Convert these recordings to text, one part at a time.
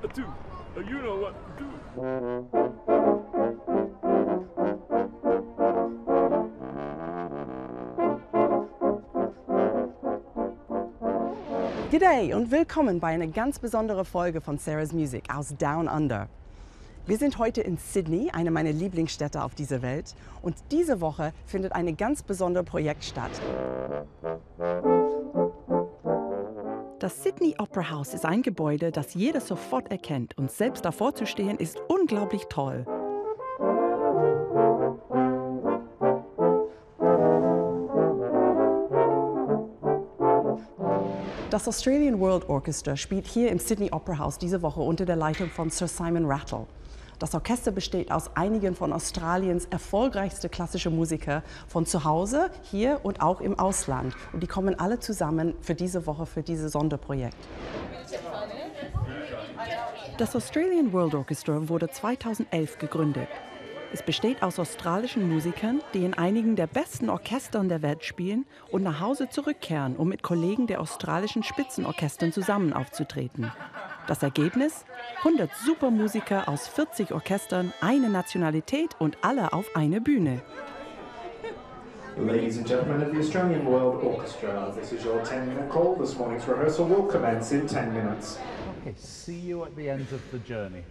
a two. You know what to do. G'day und willkommen bei einer ganz besonderen Folge von Sarah's Music aus Down Under. Wir sind heute in Sydney, eine meiner Lieblingsstädte auf dieser Welt. Und diese Woche findet ein ganz besonderes Projekt statt. Das Sydney Opernhaus ist ein Gebäude, das jeder sofort erkennt. Und selbst davor zu stehen, ist unglaublich toll. Das Australian World Orchestra spielt hier im Sydney Opernhaus diese Woche unter der Leitung von Sir Simon Rattle. Das Orchester besteht aus einigen von Australiens erfolgreichsten klassischen Musikern von zu Hause, hier und auch im Ausland. Und die kommen alle zusammen für diese Woche, für dieses Sonderprojekt. Das Australian World Orchestra wurde 2011 gegründet. Es besteht aus australischen Musikern, die in einigen der besten Orchestern der Welt spielen und nach Hause zurückkehren, um mit Kollegen der australischen Spitzenorchestern zusammen aufzutreten. Das Ergebnis? 100 Supermusiker aus 40 Orchestern, eine Nationalität und alle auf einer Bühne. Ladies and gentlemen of the Australian World Orchestra, this is your 10-minute call. This morning's rehearsal will commence in 10 minutes. Okay, see you at the end of the journey.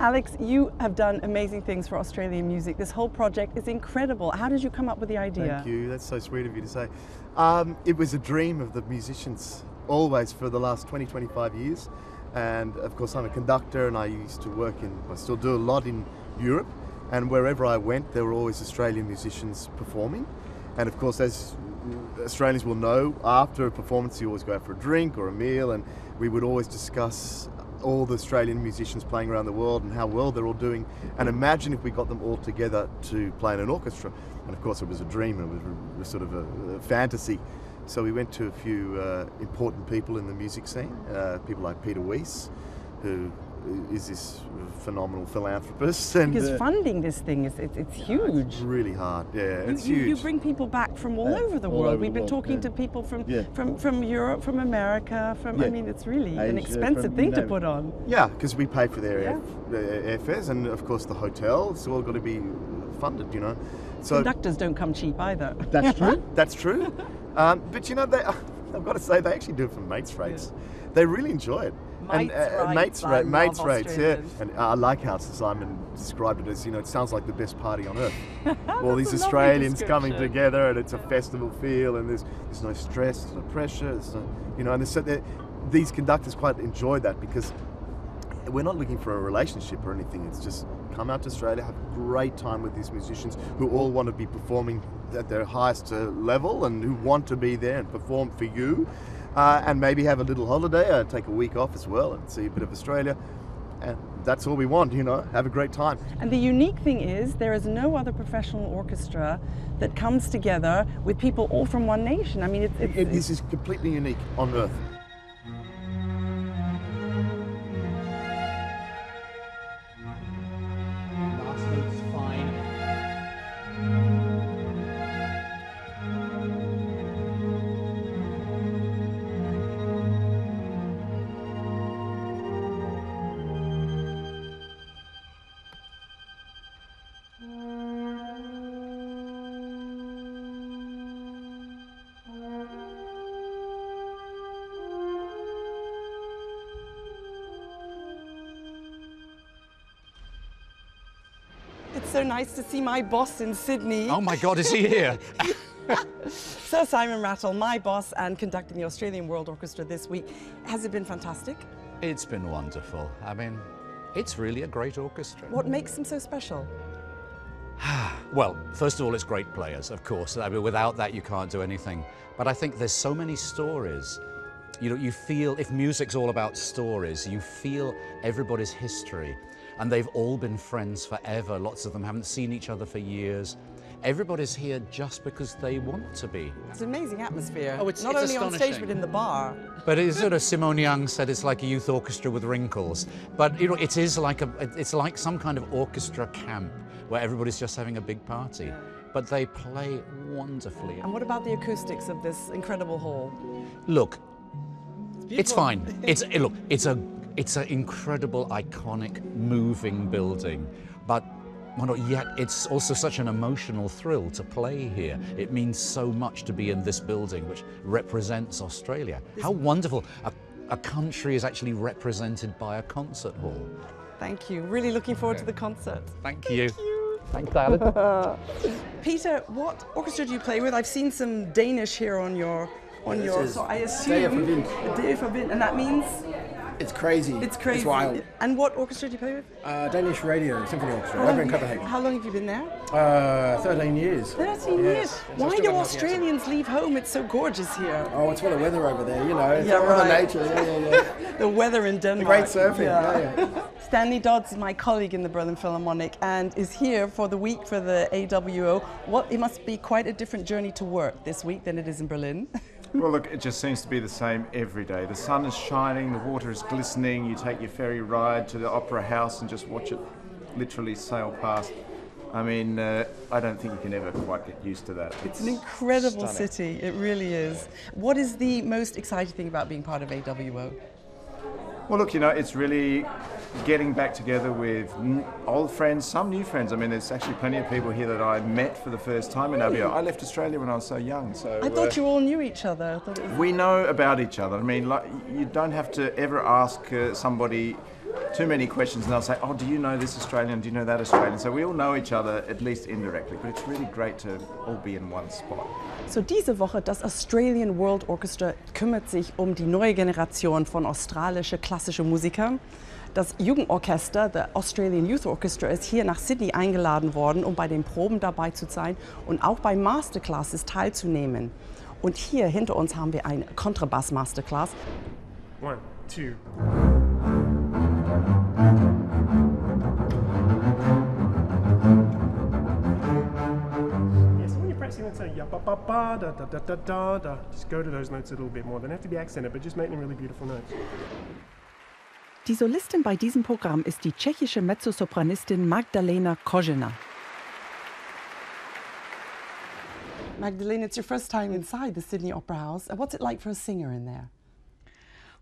Alex, you have done amazing things for Australian music. This whole project is incredible. How did you come up with the idea? Thank you. That's so sweet of you to say. It was a dream of the musicians always for the last 20, 25 years. And of course, I'm a conductor and I used to work I still do a lot in Europe. And wherever I went, there were always Australian musicians performing. And of course, as Australians will know, after a performance, you always go out for a drink or a meal. And we would always discuss all the Australian musicians playing around the world and how well they're all doing, and imagine if we got them all together to play in an orchestra. And of course it was a dream, it was sort of a fantasy. So we went to a few important people in the music scene, people like Peter Weiss, who is this phenomenal philanthropist. And because funding this thing it's huge. It's really hard, yeah, it's huge. You huge. bring people back from all over the world. We've been talking to people from Europe, from America, I mean, it's really an expensive thing to put on. Yeah, because we pay for their airfares and of course the hotel, it's all got to be funded, you know. So conductors don't come cheap either. That's true, that's true. But you know, I've got to say, they actually do it for mates rates. They really enjoy it. Mates rates, yeah. And I like how Simon described it as, you know, it sounds like the best party on earth. All these Australians coming together, and it's a festival feel, and there's no stress, there's no pressure, you know. And these conductors quite enjoy that because we're not looking for a relationship or anything. It's just come out to Australia, have a great time with these musicians who all want to be performing at their highest level and who want to be there and perform for you. And maybe have a little holiday, take a week off as well and see a bit of Australia. And that's all we want, you know, have a great time. And the unique thing is there is no other professional orchestra that comes together with people all from one nation. I mean, this is completely unique on earth. Last note's fine. It's so nice to see my boss in Sydney. Oh my God, is he here? So Simon Rattle, my boss and conducting the Australian World Orchestra this week. Has it been fantastic? It's been wonderful. I mean, it's really a great orchestra. What makes them so special? Well, first of all, it's great players, of course. I mean, without that, you can't do anything. But I think there's so many stories. You know, you feel, if music's all about stories, you feel everybody's history. And they've all been friends forever. Lots of them haven't seen each other for years. Everybody's here just because they want to be. It's an amazing atmosphere. Oh, it's not only on astonishing. stage, but in the bar. But it's sort of, Simone Young said it's like a youth orchestra with wrinkles. But you know, it is like it's like some kind of orchestra camp where everybody's just having a big party. But they play wonderfully. And what about the acoustics of this incredible hall? Look, it's fine. It's an incredible, iconic, moving building. But well, yet it's also such an emotional thrill to play here. It means so much to be in this building, which represents Australia. How wonderful a country is actually represented by a concert hall. Thank you. Really looking forward to the concert. Thank you. Thanks, Alan. Peter, what orchestra do you play with? I've seen some Danish here on your. So I assume. And that means? It's crazy. It's crazy. It's wild. And what orchestra do you play with? Danish Radio Symphony Orchestra over in Copenhagen. How long have you been there? 13 years. 13 years. Why do Australians leave home? It's so gorgeous here. Oh, it's for the weather over there, you know. It's Yeah, Mother right. Nature. Yeah. The weather in Denmark. Great surfing. Yeah. Stanley Dodds is my colleague in the Berlin Philharmonic and is here for the week for the AWO. It must be quite a different journey to work this week than it is in Berlin. Well, look, it just seems to be the same every day. The sun is shining, the water is glistening, you take your ferry ride to the Opera House and just watch it literally sail past. I mean, I don't think you can ever quite get used to that. It's an incredible stunning. city, it really is. What is the most exciting thing about being part of AWO? Well, look, you know, it's really getting back together with old friends, some new friends. I mean, there's actually plenty of people here that I met for the first time in AWO. I left Australia when I was so young, so... I thought you all knew each other. I thought it was... We know about each other. I mean, like, you don't have to ever ask somebody too many questions and they'll say, oh, do you know this Australian, do you know that Australian? So we all know each other, at least indirectly, but it's really great to all be in one spot. So diese Woche, das Australian World Orchestra kümmert sich um die neue Generation von australische klassische Musikern. Das Jugendorchester, the Australian Youth Orchestra, ist hier nach Sydney eingeladen worden, um bei den Proben dabei zu sein und auch bei Masterclasses teilzunehmen. Und hier hinter uns haben wir eine Kontrabass-Masterclass. 1, 2. Let's say ya ba ba ba da da da da da da. Just go to those notes a little bit more. They don't have to be accented, but just make them really beautiful notes. Die Solistin bei diesem Programm ist die tschechische Mezzosopranistin Magdalena Kožena. Magdalena, it's your first time inside the Sydney Opera House. What's it like for a singer in there?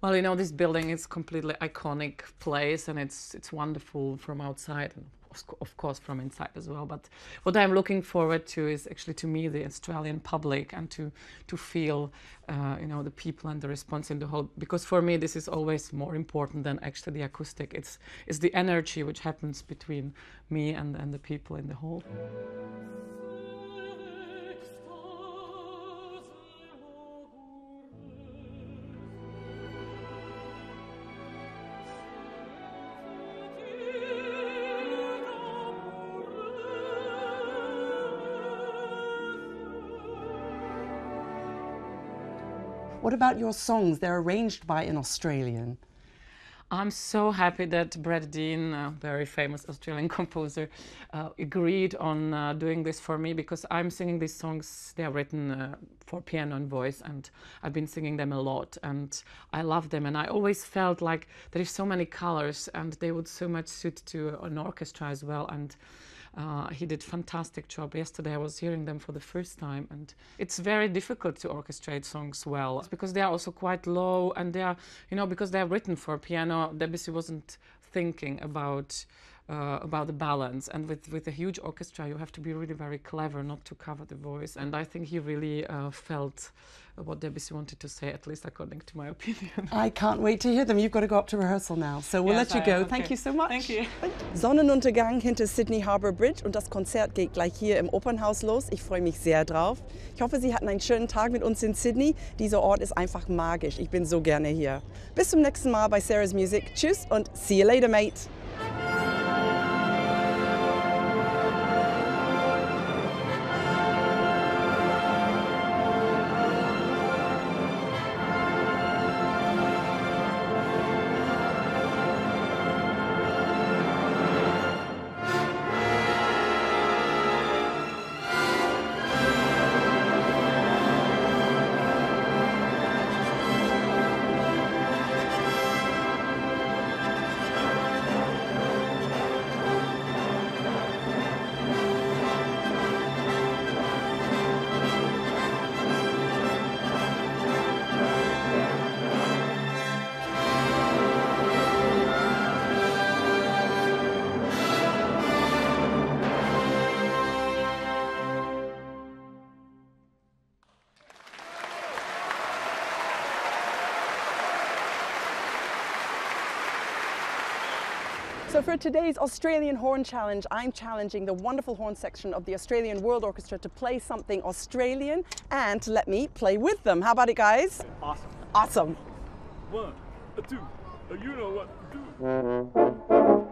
Well, you know, this building is completely iconic place, and it's wonderful from outside and of course from inside as well. But what I'm looking forward to is actually to meet the Australian public and to feel, you know, the people and the response in the whole. Because for me, this is always more important than actually the acoustic. It's the energy which happens between me and the people in the hall. What about your songs? They're arranged by an Australian. I'm so happy that Brad Dean, a very famous Australian composer, agreed on doing this for me, because I'm singing these songs. They are written for piano and voice, and I've been singing them a lot, and I love them. And I always felt like there is so many colors, and they would so much suit to an orchestra as well. And he did a fantastic job. Yesterday I was hearing them for the first time, and it's very difficult to orchestrate songs well, because they are also quite low, and they are, you know, because they are written for piano. Debussy wasn't thinking about about the balance. And with a huge orchestra, you have to be really very clever not to cover the voice. And I think he really felt what Debussy wanted to say, at least according to my opinion. I can't wait to hear them. You've got to go up to rehearsal now. So we'll let you go. Thank you so much. Thank you. Sonnenuntergang hinter Sydney Harbour Bridge und das Konzert geht gleich hier im Opernhaus los. Ich freue mich sehr drauf. Ich hoffe, Sie hatten einen schönen Tag mit uns in Sydney. Dieser Ort ist einfach magisch. Ich bin so gerne hier. Bis zum nächsten Mal bei Sarah's Music. Tschüss und see you later, mate. So for today's Australian Horn Challenge, I'm challenging the wonderful horn section of the Australian World Orchestra to play something Australian and to let me play with them. How about it, guys? Awesome. Awesome. 1, 2, you know what to do.